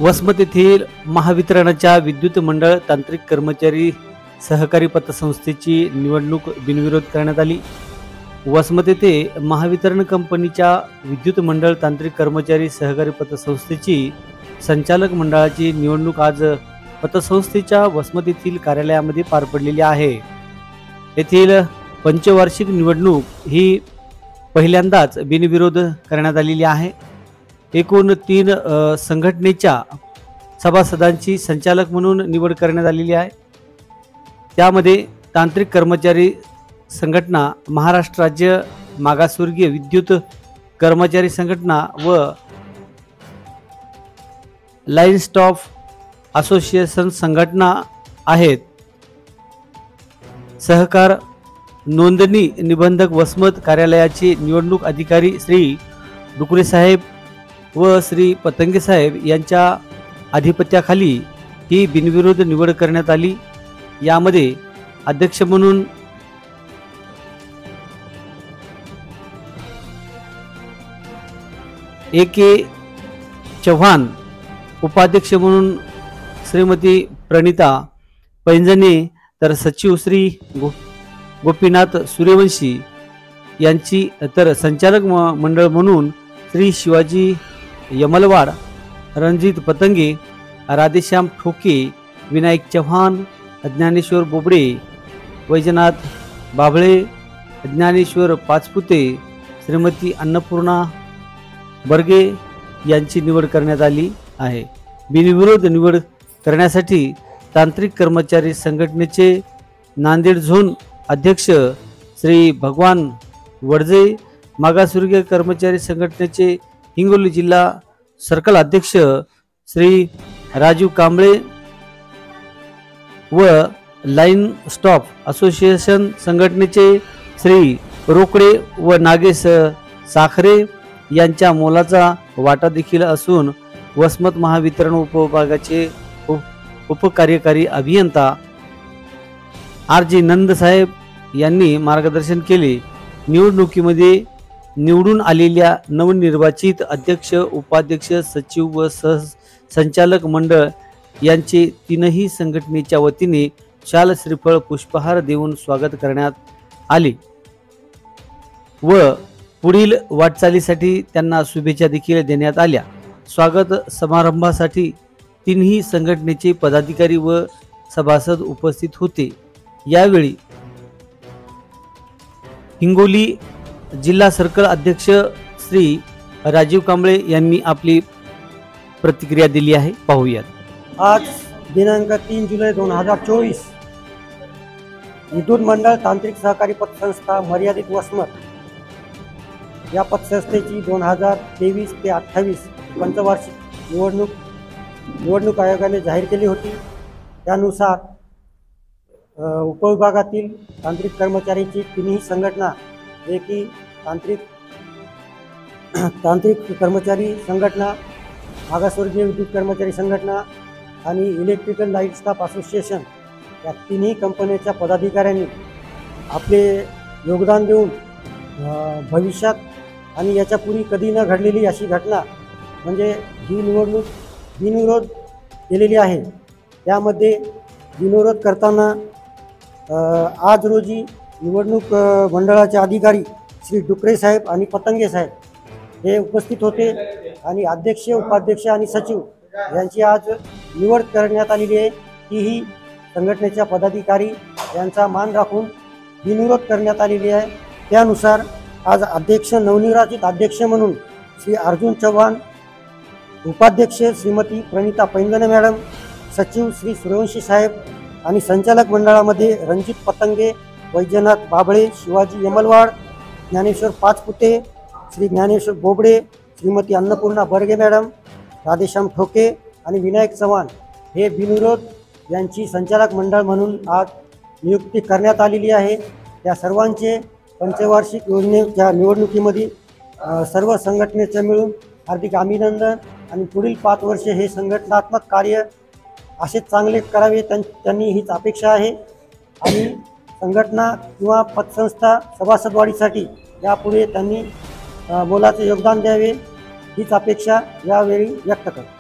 वसमत येथील महावितरणच्या विद्युत मंडळ तांत्रिक कर्मचारी सहकारी पतसंस्थेची निवडणूक बिनविरोध करण्यात आली। वसमत येथे महावितरण कंपनीच्या विद्युत मंडळ तांत्रिक कर्मचारी सहकारी पतसंस्थेची संचालक मंडळाची निवडणूक आज पतसंस्थेच्या वसमत येथील कार्यालयामध्ये पार पडलेली आहे। येथील पंचवार्षिक निवडणूक ही पहिल्यांदाच बिनविरोध करण्यात आलेली आहे। एकूण 3 संघटनेच्या सभासदांची संचालक म्हणून निवड करण्यात आलेली आहे। त्यामध्ये तांत्रिक कर्मचारी संघटना, महाराष्ट्र राज्य मागासवर्गीय विद्युत कर्मचारी संघटना व लाईन स्टाफ असोसिएशन संघटना आहेत। सहकार नोंदणी निबंधक वसमत कार्यालयाचे निवडणूक अधिकारी श्री डुकरे साहेब व श्री पतंगे साहेब यांच्या अधिपत्याखाली ही बिनविरोध निवड करण्यात आली। यामध्ये अध्यक्ष म्हणून A.K. चव्हाण, उपाध्यक्ष म्हणून श्रीमती प्रणिता पैंजणे, तर सचिव श्री गोपीनाथ सूर्यवंशी यांची, तर संचालक मंडळ म्हणून श्री शिवाजी यमलवाड, रणजित पतंगे, राधेश्याम ठोके, विनायक चव्हाण, ज्ञानेश्वर बोबडे, वैजनाथ बाभळे, ज्ञानेश्वर पाचपुते, श्रीमती अन्नपूर्णा बर्गे यांची निवड करण्यात आली आहे। बिनविरोध निवड करण्यासाठी तांत्रिक कर्मचारी संघटनेचे नांदेड झोन अध्यक्ष श्री भगवान वडजे, मागासवर्गीय कर्मचारी संघटनेचे हिंगोली जिल्हा सर्कल अध्यक्ष श्री राजीव कांबळे व लाईन स्टाफ असोसिएशन संघटनेचे श्री रोकडे व नागेश साखरे यांच्या मोलाचा वाटा देखील असून वसमत महावितरण उपविभागाचे उपकार्यकारी अभियंता R.J. नंद साहेब यांनी मार्गदर्शन केले। निवडणुकीमध्ये निवडून आलेल्या नवनिर्वाचित अध्यक्ष, उपाध्यक्ष, सचिव व संचालक मंडळ यांचे 3ही संघटनेच्या वतीने शाल, श्रीफळ, पुष्पहार देऊन स्वागत करण्यात आले व पुढील वाटचालीसाठी त्यांना शुभेच्छा देखील देण्यात आल्या। स्वागत समारंभासाठी 3ही संघटनेचे पदाधिकारी व सभासद उपस्थित होते। यावेळी हिंगोली जिल्हा सर्कल अध्यक्ष श्री राजीव कांबळे यांनी आपली प्रतिक्रिया दिली आहे, पाहूयात। आज दिनांक 3 जुलै 2024 विद्युत मंडळ तांत्रिक सहकारी पतसंस्था मर्यादित वसमत या पतसंस्थेची 2023 ते 28 पंचवार्षिक निवडणूक आयोगाने जाहीर केली होती। त्यानुसार उपविभागातील तांत्रिक कर्मचाऱ्यांची 3ही संघटना, जे की तांत्रिक कर्मचारी संघटना, मागासवर्गीय विद्युत कर्मचारी संघटना आणि इलेक्ट्रिकल लाईट स्टाफ असोसिएशन या 3ही कंपन्यांच्या पदाधिकाऱ्यांनी आपले योगदान देऊन भविष्यात आणि याच्यापूर्वी कधी न घडलेली अशी घटना म्हणजे ही निवडणूक बिनविरोध केलेली आहे। त्यामध्ये बिनविरोध करताना आज रोजी निवडणूक मंडळाचे अधिकारी श्री डुकरे साहेब आणि पतंगे साहेब हे उपस्थित होते आणि अध्यक्ष, उपाध्यक्ष आणि सचिव यांची आज निवड करण्यात आलेली आहे। ही संघटनेच्या पदाधिकारी यांचा मान राखून बिनविरोध करण्यात आलेली आहे। त्यानुसार आज अध्यक्ष, नवनिर्वाचित अध्यक्ष म्हणून श्री अर्जुन चव्हाण, उपाध्यक्ष श्रीमती प्रणिता पैंजणे मॅडम, सचिव श्री सूर्यवंशी साहेब आणि संचालक मंडळामध्ये रणजित पतंगे, वैजनाथ बाभळे, शिवाजी यमलवाड, ज्ञानेश्वर पाचपुते, श्री ज्ञानेश्वर बोबडे, श्रीमती अन्नपूर्णा बर्गे मॅडम, राधेश्याम ठोके आणि विनायक चव्हाण हे बिनविरोध यांची संचालक मंडळ म्हणून आज नियुक्ती करण्यात आलेली आहे। त्या सर्वांचे पंचवार्षिक योजनेच्या निवडणुकीमध्ये सर्व संघटनेचे मिळून हार्दिक अभिनंदन आणि पुढील 5 वर्षे हे संघटनात्मक कार्य असे चांगले करावे त्यांनी हीच अपेक्षा आहे। आणि संघटना किंवा पतसंस्था सभासदवाढीसाठी यापुढे त्यांनी मोलाचे योगदान द्यावे हीच अपेक्षा यावेळी व्यक्त करतो।